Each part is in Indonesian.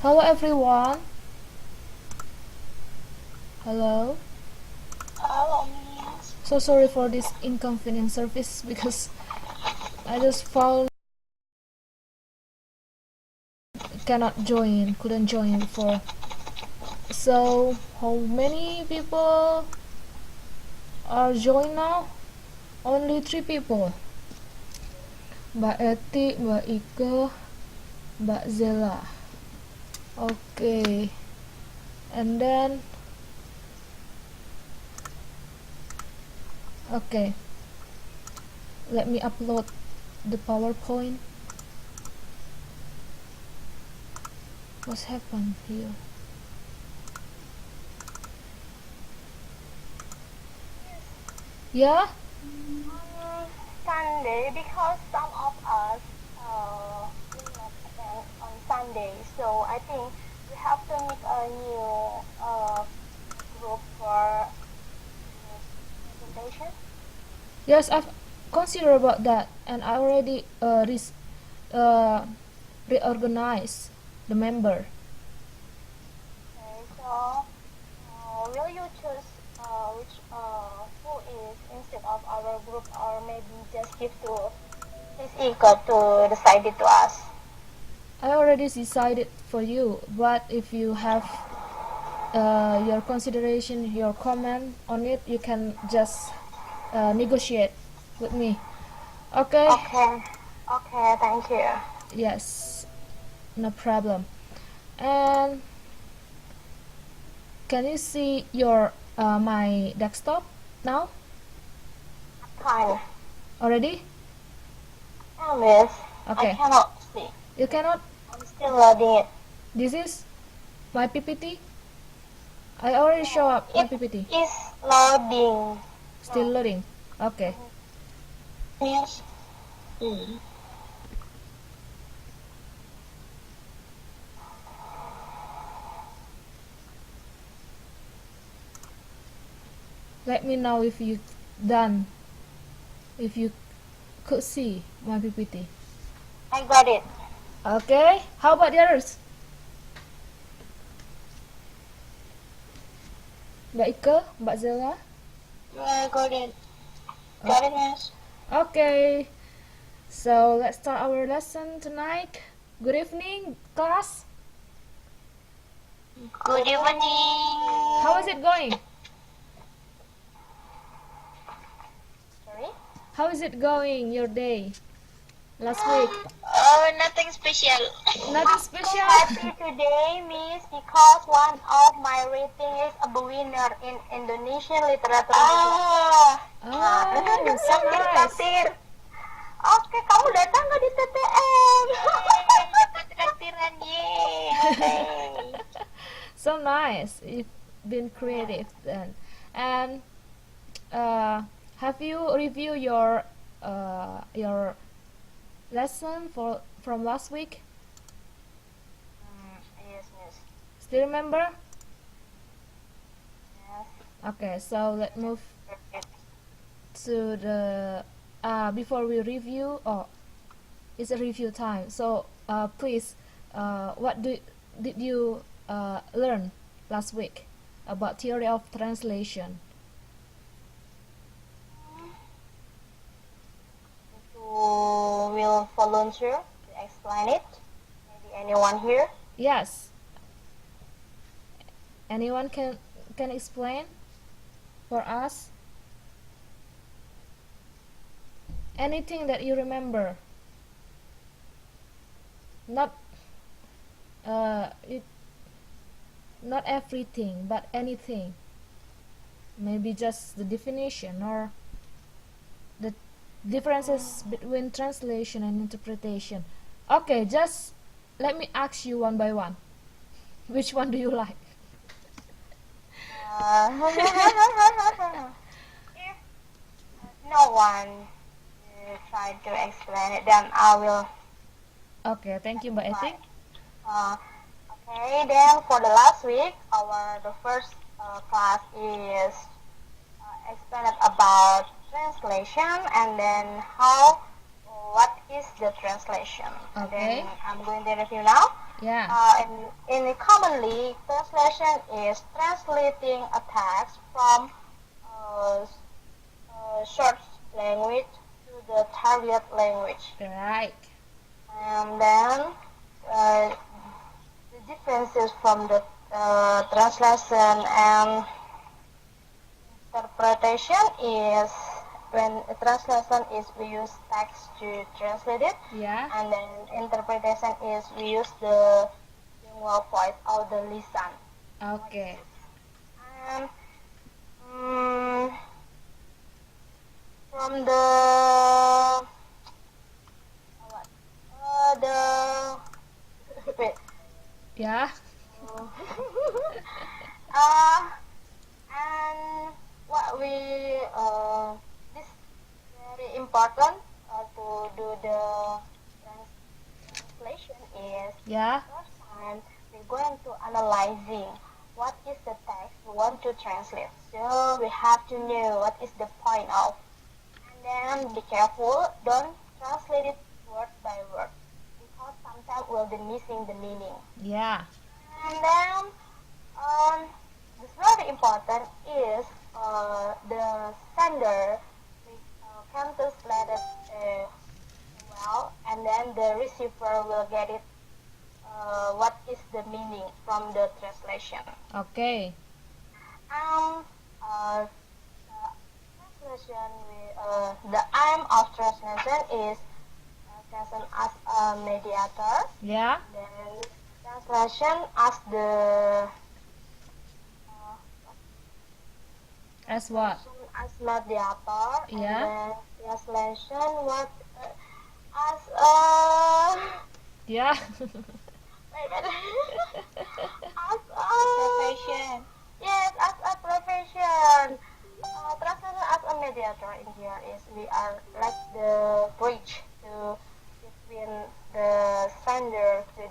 Hello everyone. Hello. Hello, Miss. So sorry for this inconvenient service because I just found couldn't join before. So how many people are joined now? Only 3 people. Mbak Eti, Mbak Ike, Mbak Zela. Okay. And then okay. Let me upload the PowerPoint. What's happened here? Yeah? On Sunday, because some of us will not attend on Sunday, so I think we have to make a new group for this presentation. Yes, I've considered about that, and I already reorganized the member. Okay, so will you choose which who is instead of our group, or maybe just give to Miss Ika to decide it to us? I already decided for you, but if you have your consideration, your comment on it, you can just negotiate with me. Okay? Okay. Okay, thank you. Yes, no problem. And can you see your my desktop now Fine. already? Oh, miss. I Okay. cannot see. You cannot. I'm still loading it. This is my PPT. I already show up my It PPT. is loading. Still loading. Okay. Miss. Mm. Let me know if you done. If you could see my PPT. I got it. Okay. How about the others? Mbak Ike, Mbak Zela. I got it. Got it, miss. Okay. So let's start our lesson tonight. Good evening, class. Good evening. How is it going? Sorry? How is it going your day? Last week? Oh, nothing special. Nothing So special? happy today, miss, because one of my rating is a winner in Indonesian literature. Oh, so nice. Oke, kamu datang nggak di TTM? Dapat traktiran, yeay. So nice. You've been creative then. And have you reviewed your lesson from last week? Yes, miss. Still remember? Yes. Okay, so let's move to the before we review. Oh, it's a review time. So please, what did you learn last week about theory of translation? Who will volunteer to explain it? Maybe anyone here? Yes. Anyone can explain for us? Anything that you remember? Not not everything, but anything. Maybe just the definition or the differences between translation and interpretation. Okay, just let me ask you one by one. Which one do you like? If no one try to explain it, then I will. Okay, thank you, Mbak Eti. Okay, then for the last week, the first class is explained about translation, and then what is the translation. Okay. Then I'm going to review now. Yeah. In commonly, translation is translating a text from uh, short language to the target language. Right. And then uh, the differences from the translation and interpretation is when a translation is we use text to translate it, Yeah. and then interpretation is we use the lingual voice or the lisan. Okay. And from the what? The wait. Yeah. uh, and what we this very important to do the translation is Yeah. first time we're going to analyzing what is the text we want to translate. So we have to know what is the point of, and then be careful, don't translate it word by word because sometimes we'll be missing the meaning. Yeah. And then um, this very important is the sender can translate it well, and then the receiver will get it. What is the meaning from the translation? Okay. Um, translation. The aim of translation is translation as a mediator. Yeah. Then translation as the uh, As what? translation as mediator, and Yeah. then translation what as a Yeah. wait, as a profession. Yes, as a profession. Translation as a mediator in here is we are like the bridge to between the sender to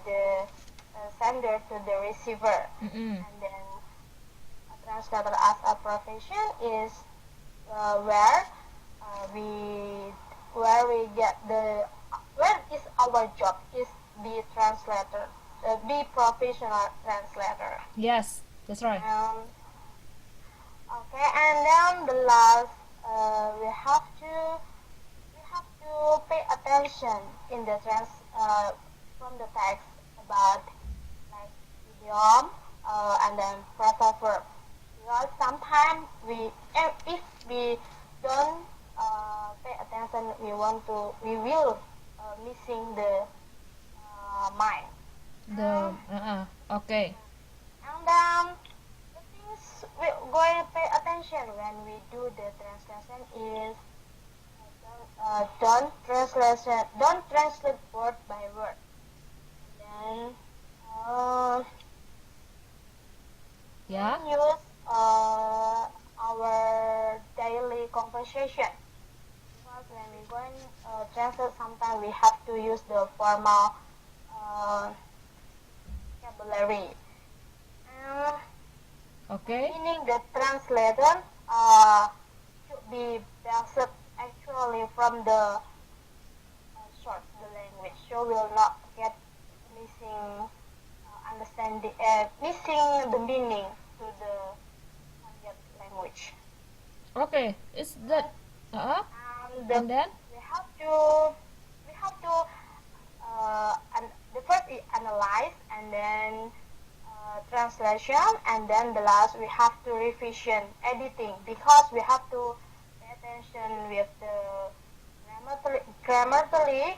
the receiver, Mm-mm. and then a translator as a profession is where we get the where is our job is be translator, be professional translator. Yes, that's right. Okay, and then the last we have to pay attention in the from the text about like idiom and then phrasal verb. Because sometimes if we don't pay attention, we will missing the mind. The Um, okay. and the things we're going to pay attention when we do the translation is don't translate word by word. Then Yeah. don't use our daily conversation because when we going translate, sometimes we have to use the formal vocabulary. Uh, Okay. Meaning the translator should be based actually from the source, the language, so we'll not get missing missing the meaning to the target language. Okay. Is that The and then we have to and the first we analyze, and then translation, and then the last we have to revision editing because we have to pay attention with the grammatically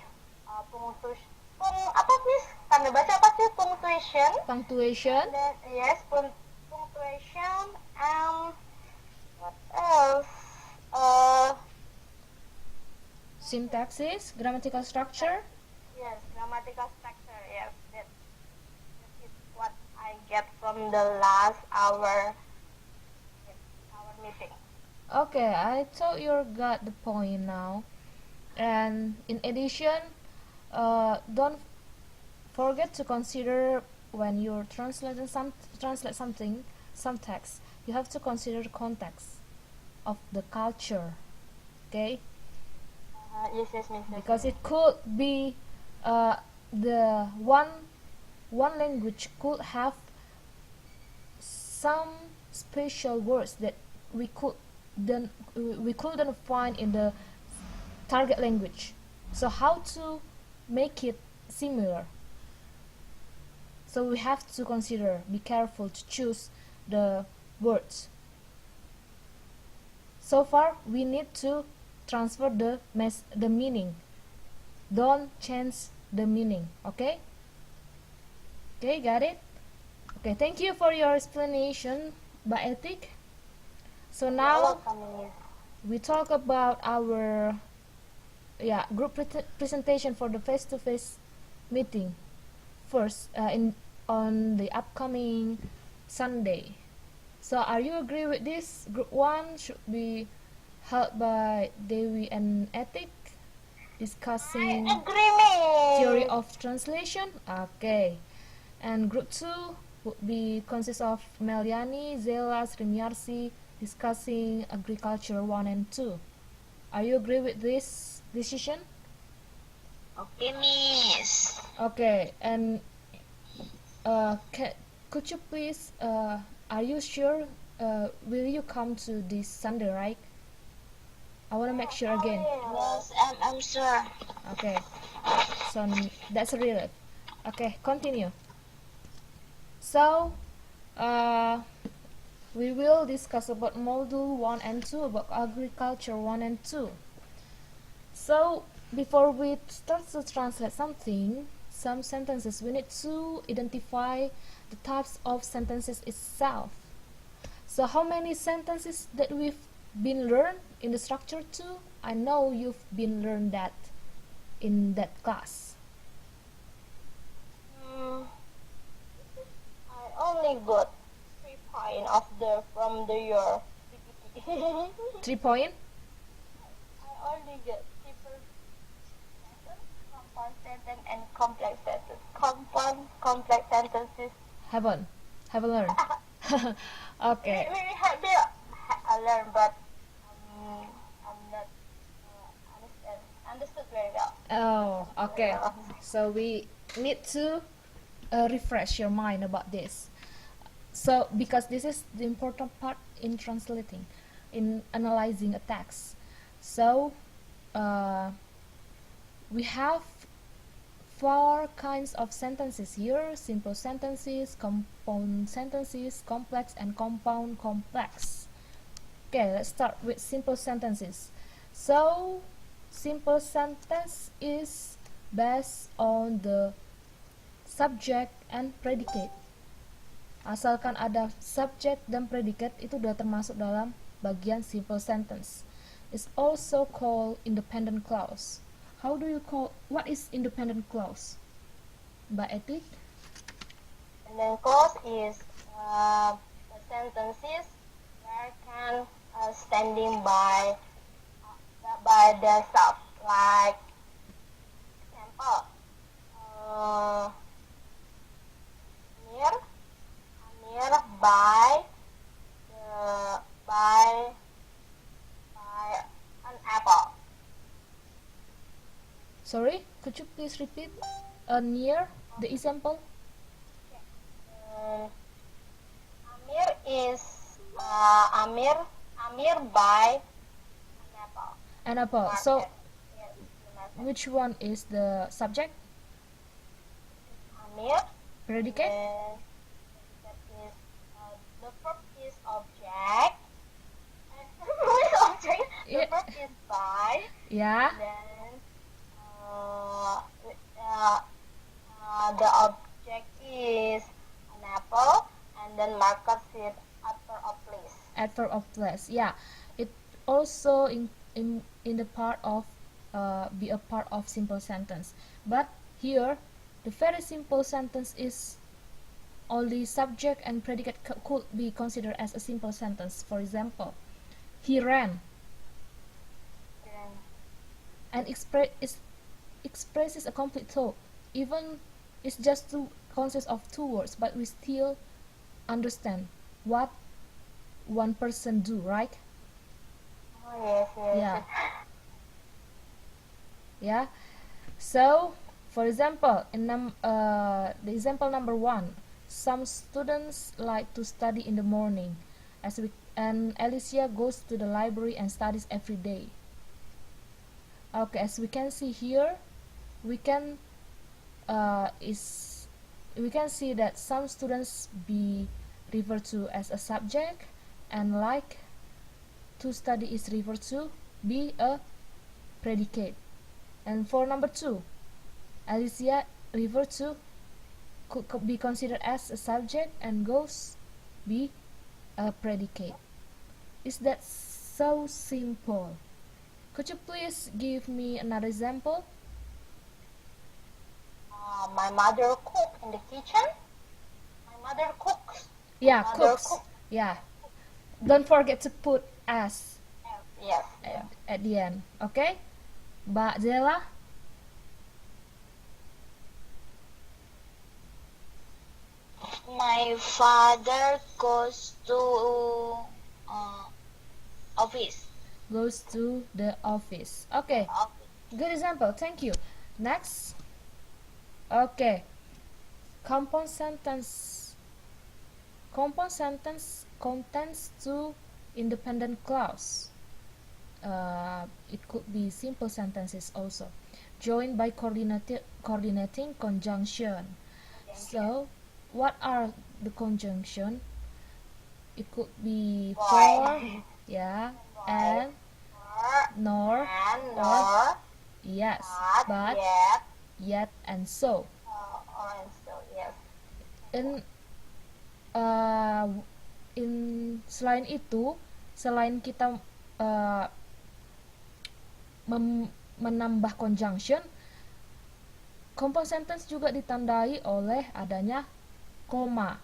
apa sih tanda baca apa sih punctuation, punctuation, and then yes punctuation, what else syntaxis, grammatical structure? yes grammatical structure, yes that is what I get from the last hour meeting. Okay, I thought you got the point now. And in addition, don't forget to consider when you're translate something, some text, you have to consider the context of the culture. Okay, Yes, yes, Miss. because it could be the one one language could have some special words that we couldn't find in the target language. So how to make it similar? So we have to consider, be careful to choose the words. So far we need to transfer the meaning. Don't change the meaning. Okay, got it? Okay, thank you for your explanation, Mbak Etik. So now we talk about our group presentation for the face-to-face meeting first on the upcoming Sunday. So are you agree with this? Group 1 should be held by Dewi and Etik discussing theory of translation. Okay. And group 2 would be consist of Meliani, Zela, Srimyarsi discussing agriculture 1 and 2. Are you agree with this decision? Okay, Miss. Okay, and could you please are you sure will you come to this Sunday, right? I want to make sure again. Yes, I'm sure. Okay, so that's a relief. Okay, continue. So we will discuss about module 1 and 2, about agriculture 1 and 2. So before we start to translate some sentences, we need to identify the types of sentences itself. So how many sentences that we've been learned in the structure 2? I know you've been learned that in that class. I only got 3 points from your PPT. 3 point? I only get simple sentence, compound sentence, and complex sentence. Compound, complex sentences. Haven't learned. Okay. We have learned, but I'm not understood very well. Oh, okay. So we need to refresh your mind about this. So because this is the important part in translating, in analyzing a text. So we have 4 kinds of sentences here: simple sentences, compound sentences, complex, and compound complex. Okay, let's start with simple sentences. So simple sentence is based on the subject and predicate. Asalkan ada subject dan predicate, itu sudah termasuk dalam bagian simple sentence. It's also called independent clause. How do you call, what is independent clause, Mbak Etik? Independent clause is the sentences where can standing by themselves. Like example, Amir buy an apple. Sorry, could you please repeat near the example? Amir buy an apple. An apple. So which one is the subject? Amir. Predicate? That is the verb is object. The verb is buy. Yeah. Then the object is an apple, and then markers it adverb of place. Adverb of place. Yeah. It also in the part of be a part of simple sentence. But here the very simple sentence is only subject and predicate could be considered as a simple sentence. For example, he ran. And expresses a complete thought. Even it's just consists of 2 words, but we still understand what one person do, right? Oh, yes. Yeah. So For example, in the example number 1, some students like to study in the morning, and Alicia goes to the library and studies every day. Okay, as we can see here, we can we can see that some students be referred to as a subject, and like to study is referred to be a predicate. And for number 2, Alicia referred to could be considered as a subject and goes be a predicate. Is that so simple? Could you please give me another example? My mother cooks in the kitchen. My mother cooks. Yeah, Mother cooks. cooks. Yeah. Don't forget to put as Yes. Yes. at the end. Okay? Mbak Zela? My father goes to uh, office. Goes to the office. Okay. Good example. Thank you. Next. Okay. Compound sentence. Compound sentence contains two independent clause. It could be simple sentences also, joined by coordinating conjunction. So, what are the conjunction? It could be for, yeah, and, nor, And or, nor, yes, but, yet, and so. or and so. Yes. In selain itu, selain kita menambah conjunction, compound sentence juga ditandai oleh adanya koma.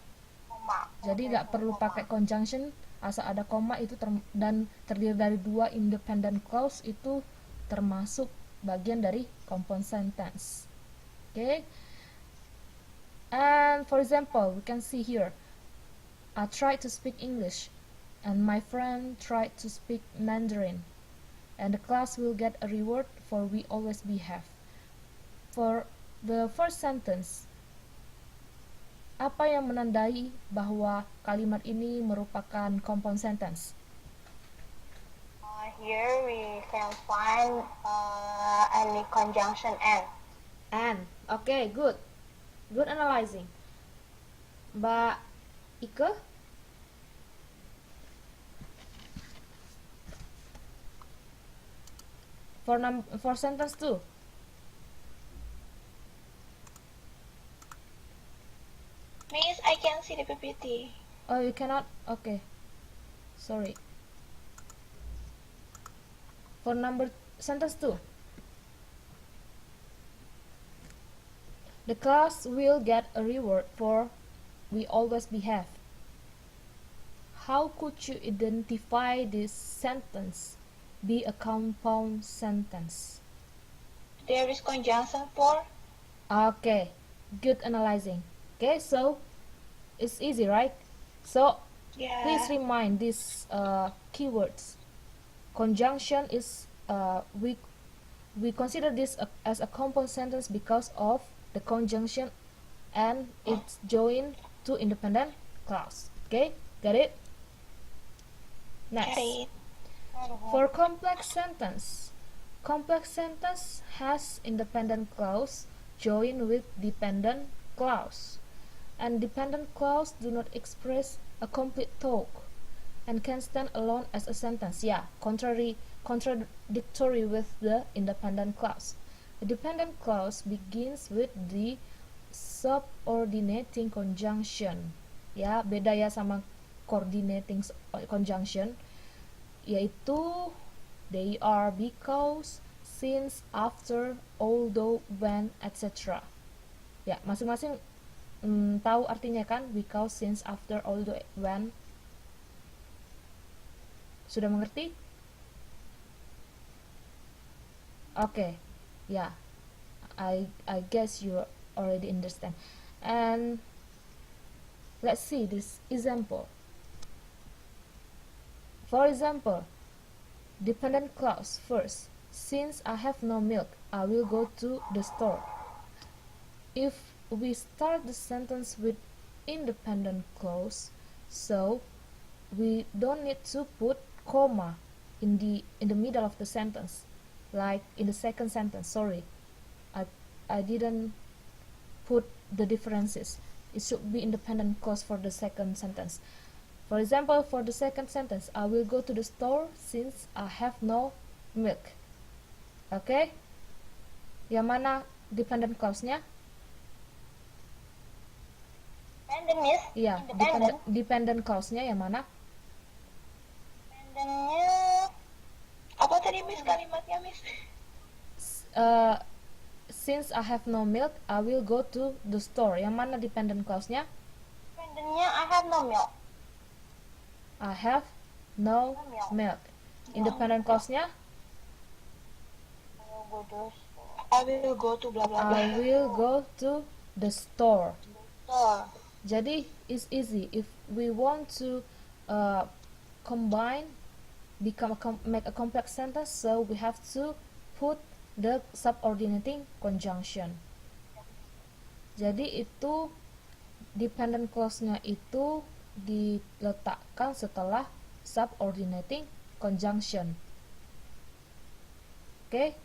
Jadi nggak perlu pakai conjunction, asal ada koma itu dan terdiri dari 2 independent clause itu termasuk bagian dari compound sentence. Okay. And for example, we can see here, I tried to speak English and my friend tried to speak Mandarin, and the class will get a reward for we always behave. For the first sentence, apa yang menandai bahwa kalimat ini merupakan compound sentence? Here we can find any conjunction and. And, okay, good. Good analyzing. Mbak Ike? For sentence 2. Miss, I can see the PPT. Oh, you cannot? Okay. Sorry. For sentence 2. The class will get a reward for we always behave. How could you identify this sentence be a compound sentence? There is conjunction for. Okay, good analyzing. Okay, so it's easy, right? So Yeah. please remind these keywords. Conjunction is we consider this as a compound sentence because of the conjunction and it's joined to independent clause. Okay, got it? Next. Got it. For complex sentence has independent clause joined with dependent clause, and dependent clause do not express a complete thought and can stand alone as a sentence. Yeah, contradictory with the independent clause. The dependent clause begins with the subordinating conjunction. Ya, beda ya sama coordinating conjunction, yaitu they are, because, since, after, although, when, etc. Ya, masing-masing tahu artinya kan? Because, since, after, although, when. Sudah mengerti? Okay. Yeah. I guess you already understand. And let's see this example. For example, dependent clause first. Since I have no milk, I will go to the store. if we start the sentence with independent clause, so we don't need to put comma in the middle of the sentence, like in the second sentence. Sorry, I didn't put the differences. It should be independent clause for the second sentence. For example, for the second sentence, I will go to the store since I have no milk. Okay? Yang mana dependent clause-nya? Dependent, Miss. Iya, dependent clause-nya yang mana? Dependentnya Apa tadi Miss kalimatnya Miss? Since I have no milk, I will go to the store. Yang mana dependent clause-nya? dependentnya I have no milk. I have no milk. Independent clause-nya? I will go to blah blah blah. I will go to the store. Store. Jadi it's easy if we want to combine, make a complex sentence, so we have to put the subordinating conjunction. Jadi itu dependent clause-nya itu diletakkan setelah subordinating conjunction. Okay?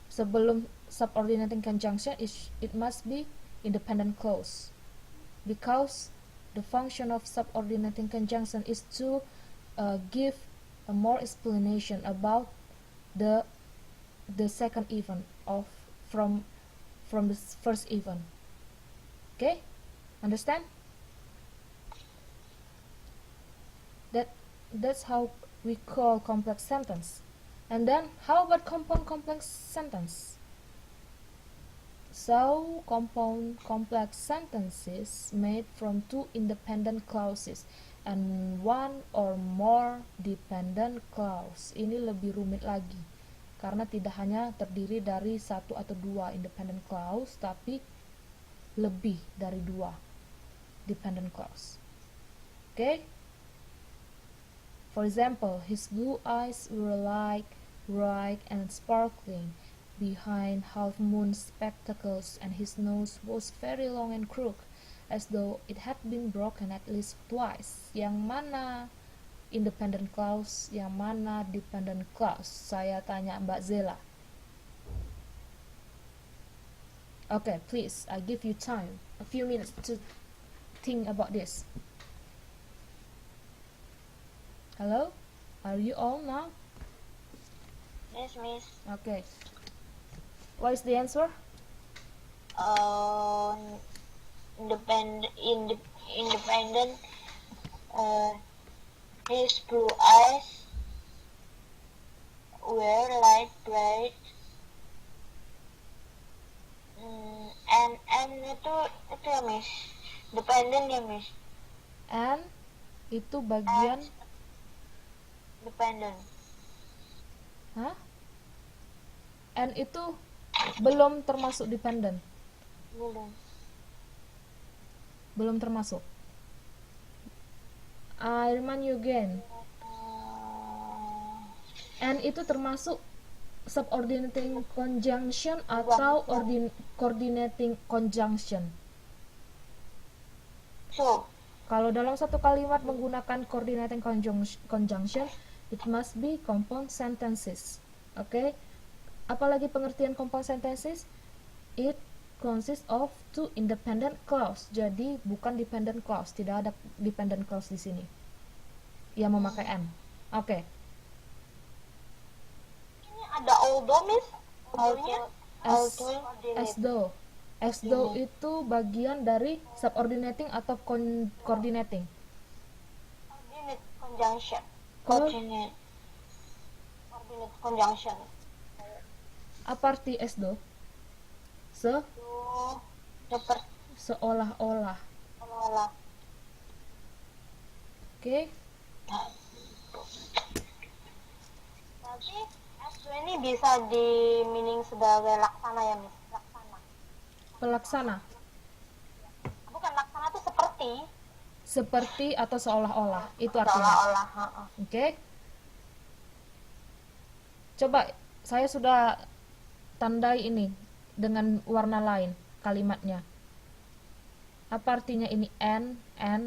Sebelum subordinating conjunction, it must be independent clause, because the function of subordinating conjunction is to give a more explanation about the second event from the first event. Okay, understand? That's how we call complex sentence. And then how about compound complex sentence? So compound complex sentences made from two independent clauses and one or more dependent clause. Ini lebih rumit lagi karena tidak hanya terdiri dari satu atau dua independent clause, tapi lebih dari dua dependent clause. Okay? For example, his blue eyes were like bright and sparkling behind half-moon spectacles, and his nose was very long and crooked, as though it had been broken at least twice. Yang mana independent clause, yang mana dependent clause? Saya tanya Mbak Zela. Okay, please, I give you time, a few minutes to think about this. Hello? Are you all now? Yes, Miss. Okay. What is the answer? Independent. His blue eyes were light bright. And itu ya Miss. Dependent ya Miss. And itu bagian Dependent. Hah? And itu belum termasuk dependent. Belum termasuk. I remind you again. And itu termasuk subordinating conjunction atau coordinating conjunction. So, kalau dalam satu kalimat menggunakan coordinating conjunction, it must be compound sentences. Okay? Apalagi pengertian compound sentences? It consists of two independent clause. Jadi bukan dependent clause, tidak ada dependent clause di sini yang memakai and. Oke. Ini ada although Miss. As though itu bagian dari subordinating atau coordinating. Coordinate conjunction. Coordinate conjunction. Apa arti as though? Seperti seolah-olah. Oke. Tapi as though ini bisa di meaning sebagai laksana ya Miss. Pelaksana. Bukan laksana itu Seperti atau seolah-olah. Itu artinya. Seolah-olah. Oke. Coba saya sudah tandai ini dengan warna lain. kalimatnya. Apa artinya ini and,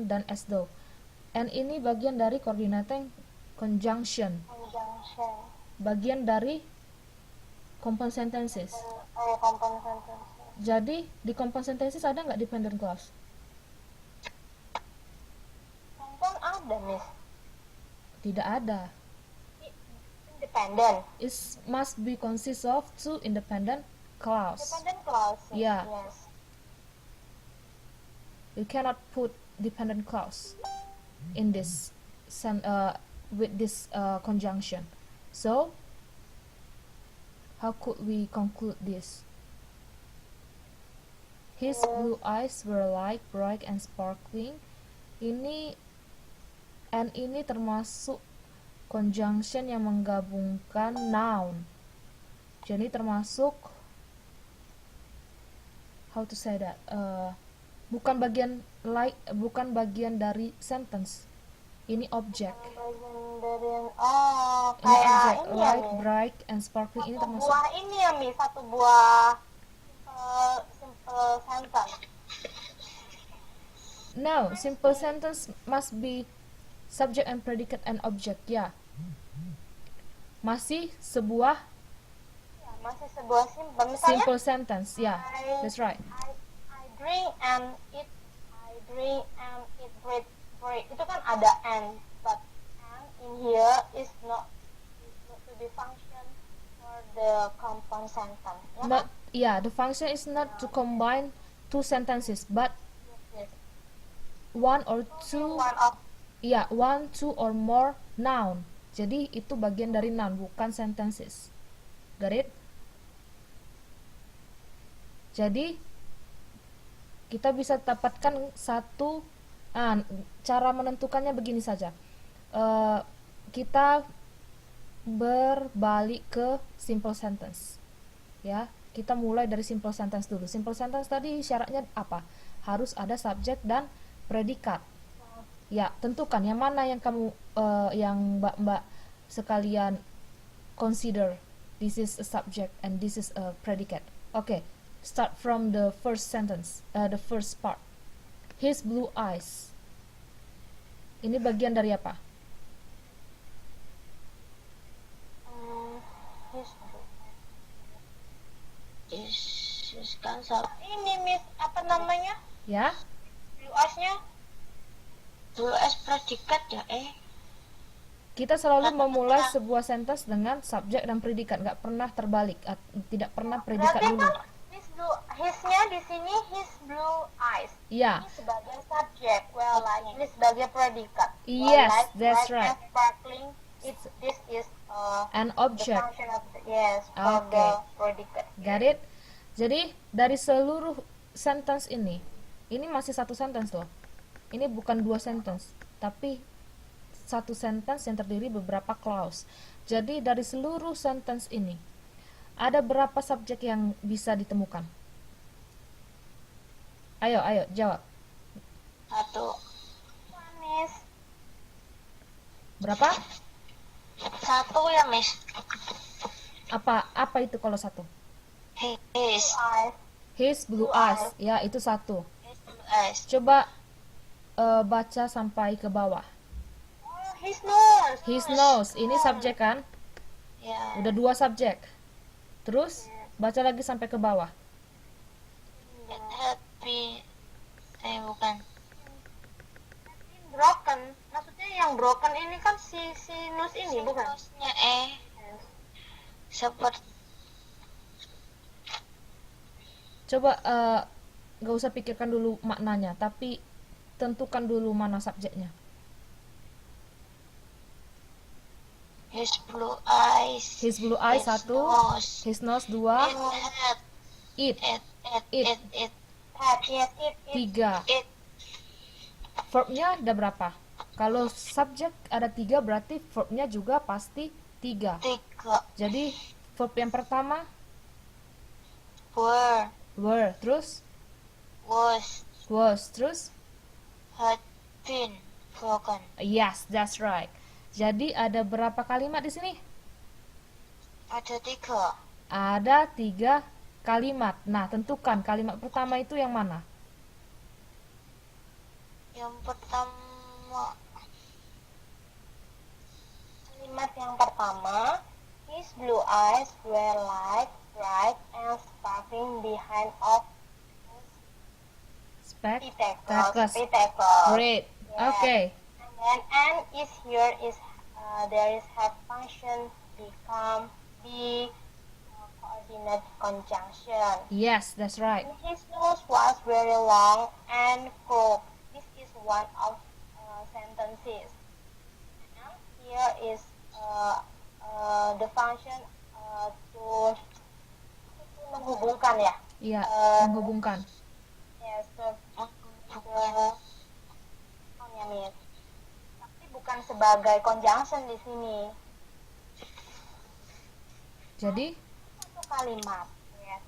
dan as though? And ini bagian dari coordinating conjunction, Conjunction. bagian dari compound sentences. Compound sentences. Jadi di compound sentences ada nggak dependent clause? Compound ada, Miss. Tidak ada. Independent. It must be consist of two independent clause. Dependent clause. Yeah. Yes. You cannot put dependent clause in this with this conjunction. So how could we conclude this? His blue eyes were like bright and sparkling. Ini and ini termasuk conjunction yang menggabungkan noun. Jadi termasuk, how to say that, bukan bagian dari sentence. Ini object. Bagian dari Ini kayak object, ini ya, light, Miss. bright, and sparkling. Ini Satu termasuk. buah ini ya, Miss. Satu buah simple sentence. No, simple sentence must be subject and predicate and object. Ya, masih sebuah Ya, masih sebuah simple. Misalnya, simple sentence. Ya, that's right. I drink and eat. I drink and eat bread. Itu kan ada and, but and in here is not to be function for the compound sentence. Ya Not, kan? yeah, the function is not to combine two sentences, but Yes. one or two. One of Ya, one, two, or more noun. Jadi itu bagian dari noun, bukan sentences. Got it? Jadi kita bisa dapatkan satu. Cara menentukannya begini saja. Kita berbalik ke simple sentence. Ya, kita mulai dari simple sentence dulu. Simple sentence tadi syaratnya apa? Harus ada subjek dan predikat. Ya, tentukan yang mana yang kamu yang mbak-mbak sekalian consider. This is a subject and this is a predicate. Okay, start from the first sentence, the first part. His blue eyes. Ini bagian dari apa? Is kan ini, Miss, apa namanya? Ya, Blue eyes-nya. blue as predikat ya kita selalu memulai sebuah sentence dengan subjek dan predikat, nggak pernah terbalik, tidak pernah predikat Berarti dulu. kan his-nya di sini his blue eyes. Ya, Ini sebagai subjek, well, like ini sebagai predikat. Yes, like, that's bright right. and sparkling. This is an the object. function of yes for Okay. the predicate. Got it? Jadi dari seluruh sentence ini masih satu sentence loh. Ini bukan dua sentence, tapi satu sentence yang terdiri beberapa clause. Jadi dari seluruh sentence ini ada berapa subjek yang bisa ditemukan? Ayo jawab. satu Manis. Berapa? satu ya Miss. Apa itu kalau satu? His Eyes. His blue eyes. Ya, itu satu. blue eyes. Coba baca sampai ke bawah. Oh, his nose. His nose. Ini subjek kan? Ya. Udah dua subjek. Terus baca lagi sampai ke bawah. Happy. Bukan. Broken. Maksudnya yang broken ini kan si nose ini, bukan? Sinusnya seperti Coba gak usah pikirkan dulu maknanya, tapi tentukan dulu mana subjeknya. his blue eyes. His blue eyes satu, Nose. his nose dua, It it it Head, yes, it. tiga. it Verbnya ada berapa? Kalau subjek ada tiga, berarti verbnya juga pasti tiga. tiga. Jadi verb yang pertama Were terus was terus had been broken. yes, that's right. Jadi ada berapa kalimat di sini? Ada tiga. Ada tiga kalimat. Nah, tentukan kalimat pertama itu yang mana? Yang pertama, Kalimat yang pertama, his blue eyes were like bright and sparkling behind of Spectacles. spectacles. Great. Yes. Okay. And then and is here is there is have function become the coordinate conjunction. Yes, that's right. And his nose was very long and crooked. This is one of sentences. And here is the function to menghubungkan ya. Iya, menghubungkan. Yes, ya, Miss. Tapi bukan sebagai conjunction di sini. Jadi, Satu kalimat. Yes.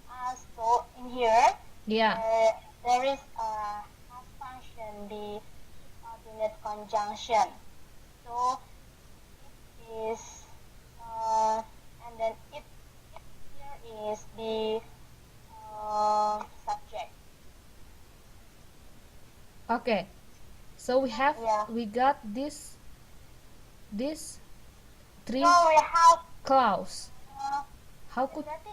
Also in here, ya. there is a has function the coordinate conjunction. So it is and then it here is the subject. Okay. So Yeah. we got this three So we have clause. How could berarti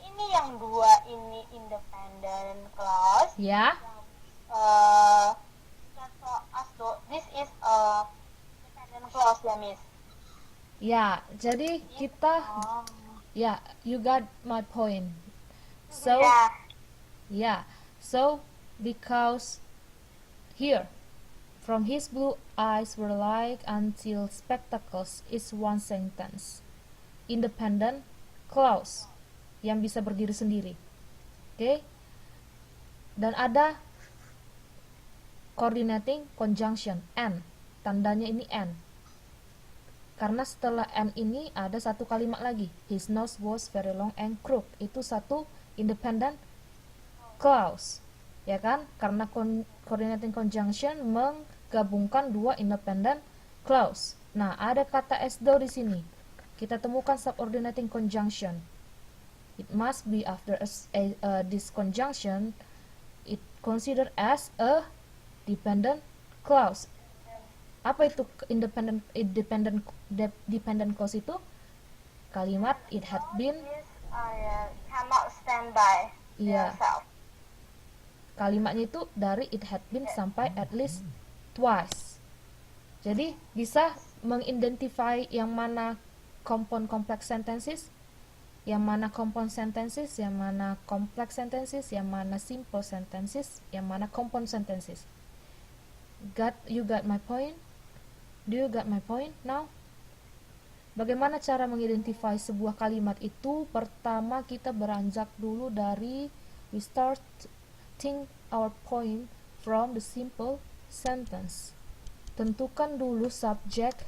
ini yang dua ini independent clause. ya? This is a dependent clause ya, Miss. Ya, jadi kita ya, you got my point. So, Yeah. yeah. So, because here, from his blue eyes were like until spectacles is one sentence. Independent clause yang bisa berdiri sendiri. Oke? Dan ada coordinating conjunction and. Tandanya ini and. Karena setelah and ini ada satu kalimat lagi. His nose was very long and crooked. Itu satu independent clause. Ya kan? Karena coordinating conjunction menggabungkan dua independent clause. Nah, ada kata as though di sini. Kita temukan subordinating conjunction. It must be after this conjunction it considered as a dependent clause. Apa itu dependent clause itu? Kalimat it had been Cannot stand by Iya. yourself. Kalimatnya itu dari it had been sampai at least twice. Jadi bisa mengidentify yang mana compound complex sentences, yang mana compound sentences, yang mana complex sentences, yang mana simple sentences, yang mana compound sentences. You got my point? Do you got my point now? Bagaimana cara mengidentify sebuah kalimat itu? Pertama kita beranjak dulu dari we starting our point from the simple sentence. Tentukan dulu subjek,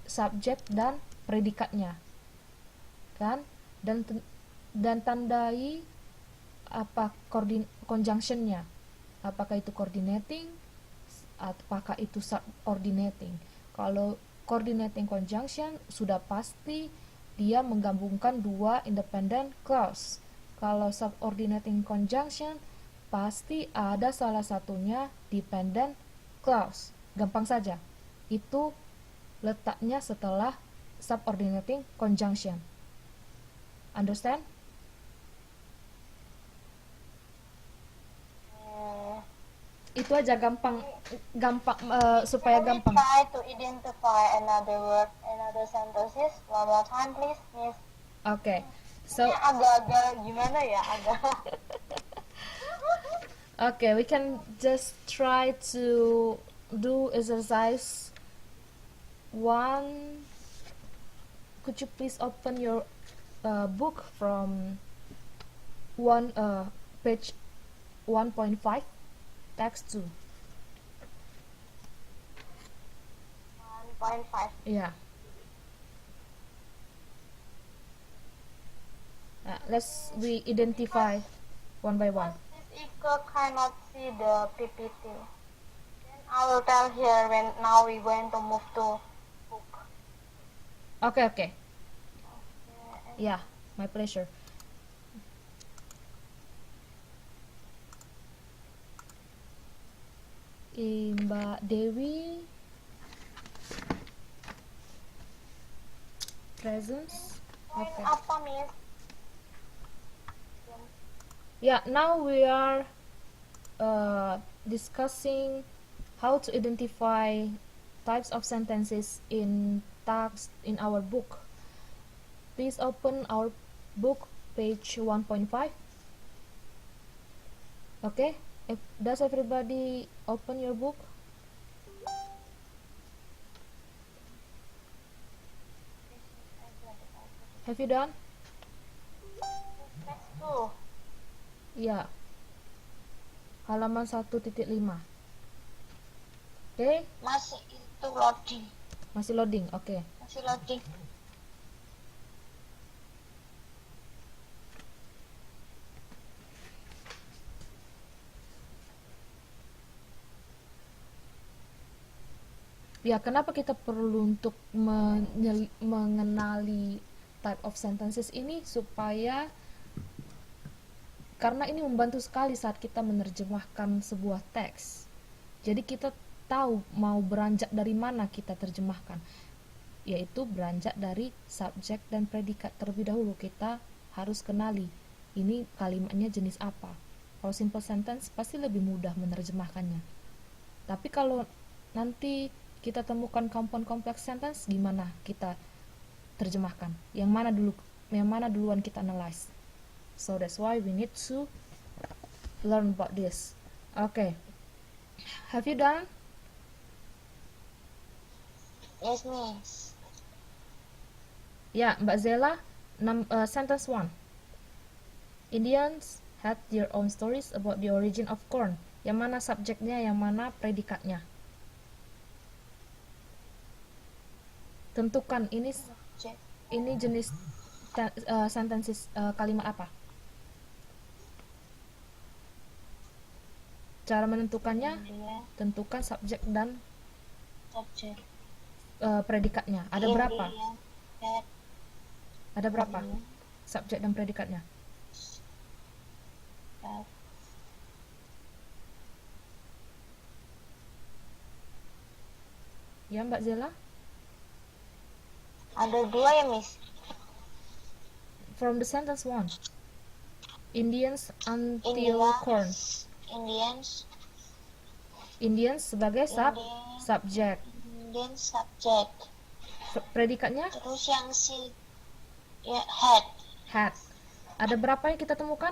subjek dan predikatnya, kan? Dan tandai apa conjunctionnya. Apakah itu coordinating, apakah itu subordinating. Kalau coordinating conjunction sudah pasti dia menggabungkan dua independent clause. Kalau subordinating conjunction pasti ada salah satunya dependent clause. Gampang saja. Itu letaknya setelah subordinating conjunction. Understand? Itu aja gampang supaya gampang. Try to identify another word, another sentences one more time, please, Miss. Okay. So Ini agak-agak gimana ya, agak. okay, we can just try to do exercise 1. Could you please open your book from page 1.5, text 2. 1.5. Yeah. We identify one by one. This Ika cannot see the PPT. Then I will tell here when now we're going to move to book. Okay. Yeah, my pleasure. Mbak Dewi, presence. Poin Okay. apa, Miss? Yeah, now we are discussing how to identify types of sentences in text in our book. Please open our book, page 1.5. Okay, does everybody open your book? Have you done? Text 2. Ya, halaman 1.5. Oke, Masih itu loading. masih loading. Oke. Masih loading. Ya, kenapa kita perlu untuk mengenali type of sentences ini supaya karena ini membantu sekali saat kita menerjemahkan sebuah teks. Jadi kita tahu mau beranjak dari mana kita terjemahkan, yaitu beranjak dari subjek dan predikat. Terlebih dahulu kita harus kenali ini kalimatnya jenis apa. Kalau simple sentence pasti lebih mudah menerjemahkannya. Tapi kalau nanti kita temukan compound complex sentence, gimana kita terjemahkan? Yang mana duluan kita analyze? So that's why we need to learn about this. Okay. Have you done? Yes, Miss. Ya, Mbak Zela, sentence 1. Indians had their own stories about the origin of corn. Yang mana subjeknya, yang mana predikatnya? Tentukan ini jenis sentences kalimat apa? Cara menentukannya, tentukan subjek dan Subjek. predikatnya. Ada berapa? Had. Ada berapa? Subjek dan predikatnya. Had. Ya, Mbak Zela? Ada 2 ya, Miss? From the sentence 1. Indians until corn. Indians. Indians sebagai subjek. Indian subject. Predikatnya Terus yang ya had. had. Ada berapa yang kita temukan?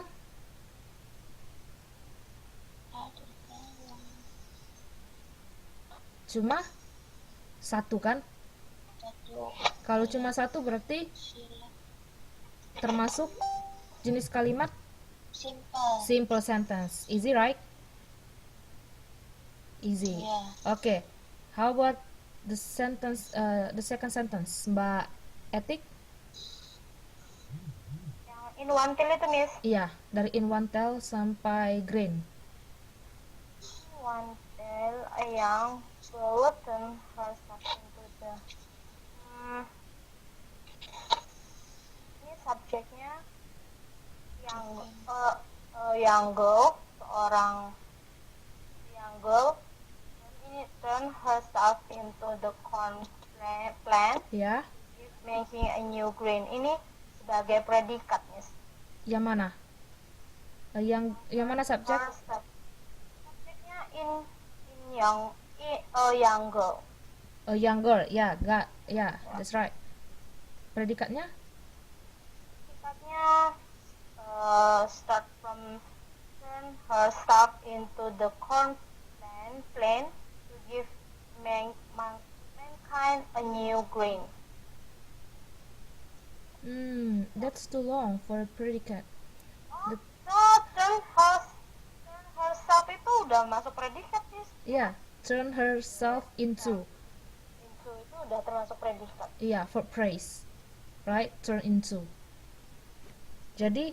Cuma satu kan? Kalau cuma satu berarti termasuk jenis kalimat simple sentence. Easy, right? Easy. Yeah. Okay. How about the second sentence, Mbak Etik? Yang in one tail itu, Miss. Iya, dari in one tail sampai grain. One tail, a young bulletin has something to the. Ini subjeknya young girl, seorang young girl. Ini turn herself into the corn plant, Ya, making a new grain. Ini sebagai predikat, Miss. yang mana? Yang mana subjek? Subjeknya in young girl. A young girl. Ya, that's right. Predikatnya? Predikatnya start from turn herself into the corn plant to give mankind a new grain. That's too long for a predicate. Turn herself itu udah masuk predikat, Miss. Yeah, turn herself into. Into itu udah termasuk predikat. Yeah, for praise. Right? Turn into. Jadi,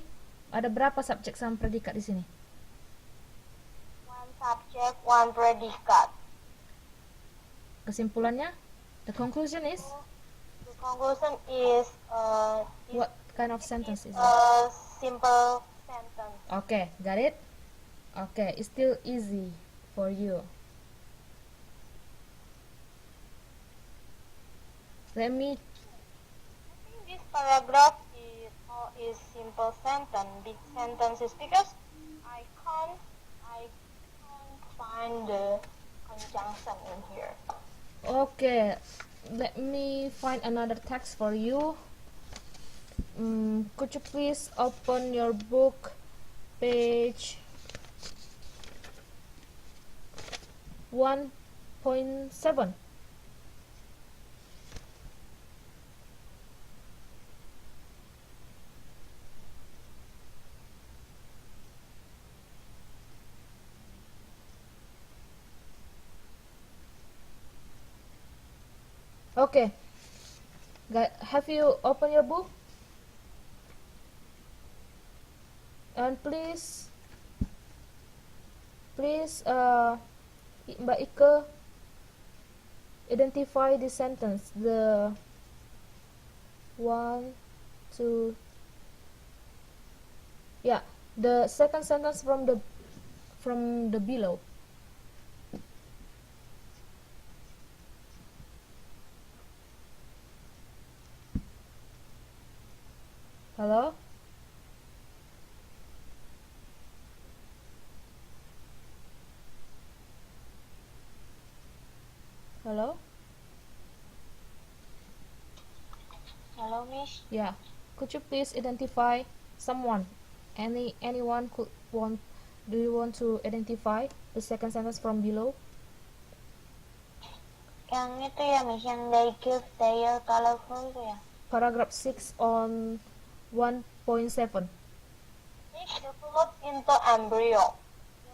ada berapa subjek sama predikat di sini? One subject, one predikat. Kesimpulannya, the conclusion is The conclusion is kind of sentence is it? A simple sentence. Okay, got it? Okay, it's still easy for you. Let me. I think this paragraph is simple sentence, big sentences, because I can't find the conjunction in here. Okay, let me find another text for you. Could you please open your book, page 1.7? Okay, have you opened your book? And please, Mbak Ike, identify the sentence. The one, two, yeah, the second sentence from the below. Hello? Hello? Hello, Miss. Yeah. Could you please identify someone? Anyone could want? Do you want to identify the second sentence from below? Yang itu ya, Miss, yang they give their colorful itu ya. Paragraph 6 on 1.7. Egg develop into embryo.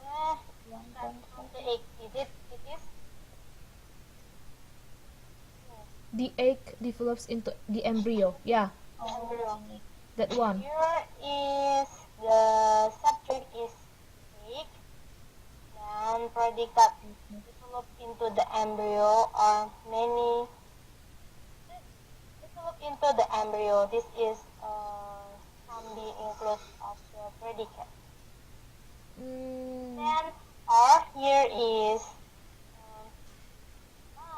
Yeah, start from the egg. It is. The egg develops into the embryo. Yeah, Embryo. that one. Here is the subject is egg, dan predicate develop into the embryo or many develop into the embryo. This is can be include of the predicate. Then or here is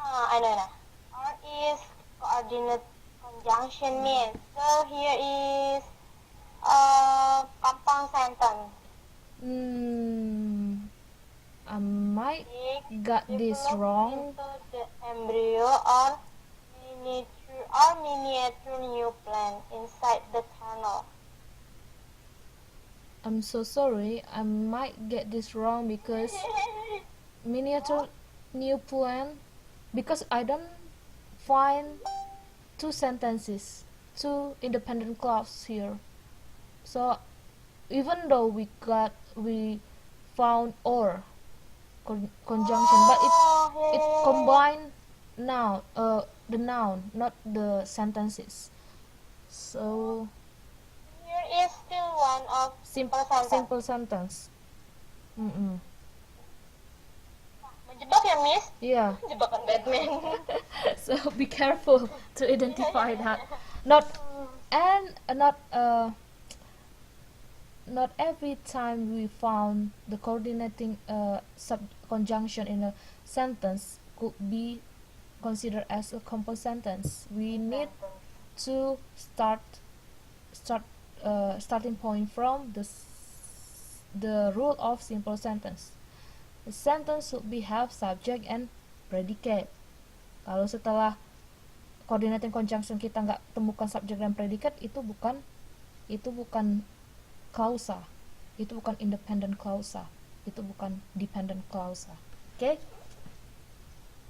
I know. Or is coordinate conjunction means. So here is compound sentence. I might Egg got this develop wrong. into the embryo or miniature new plant inside the kernel. I'm so sorry. I might get this wrong because miniature new plant, because I don't find two sentences, two independent clauses here. So even though we found or conjunction, but it combined noun, the noun, not the sentences. So Here is still one of simple sentence. Menjebak ya, Miss? Yeah. Jebakan Batman. So be careful to identify that. Not not every time we found the coordinating conjunction in a sentence could be considered as a compound sentence. We need to starting point from the rule of simple sentence. The sentence should be have subject and predicate. Kalau setelah coordinating conjunction kita nggak temukan subject dan predicate, itu bukan klausa, itu bukan independent klausa, itu bukan dependent klausa. Oke?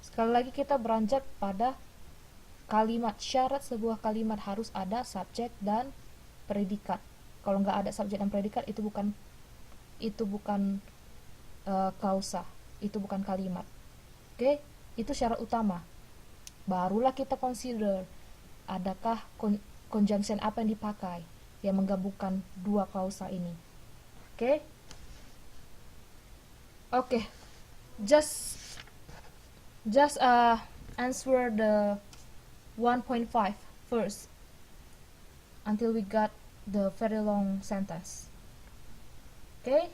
Sekali lagi kita beranjak pada kalimat. Syarat sebuah kalimat harus ada subjek dan predikat. Kalau nggak ada subjek dan predikat, itu bukan klausa, itu bukan kalimat. Oke? Itu syarat utama. Barulah kita consider adakah conjunction apa yang dipakai yang menggabungkan dua klausa ini. Oke. Just answer the 1.5 first. until we got the very long sentence. Okay?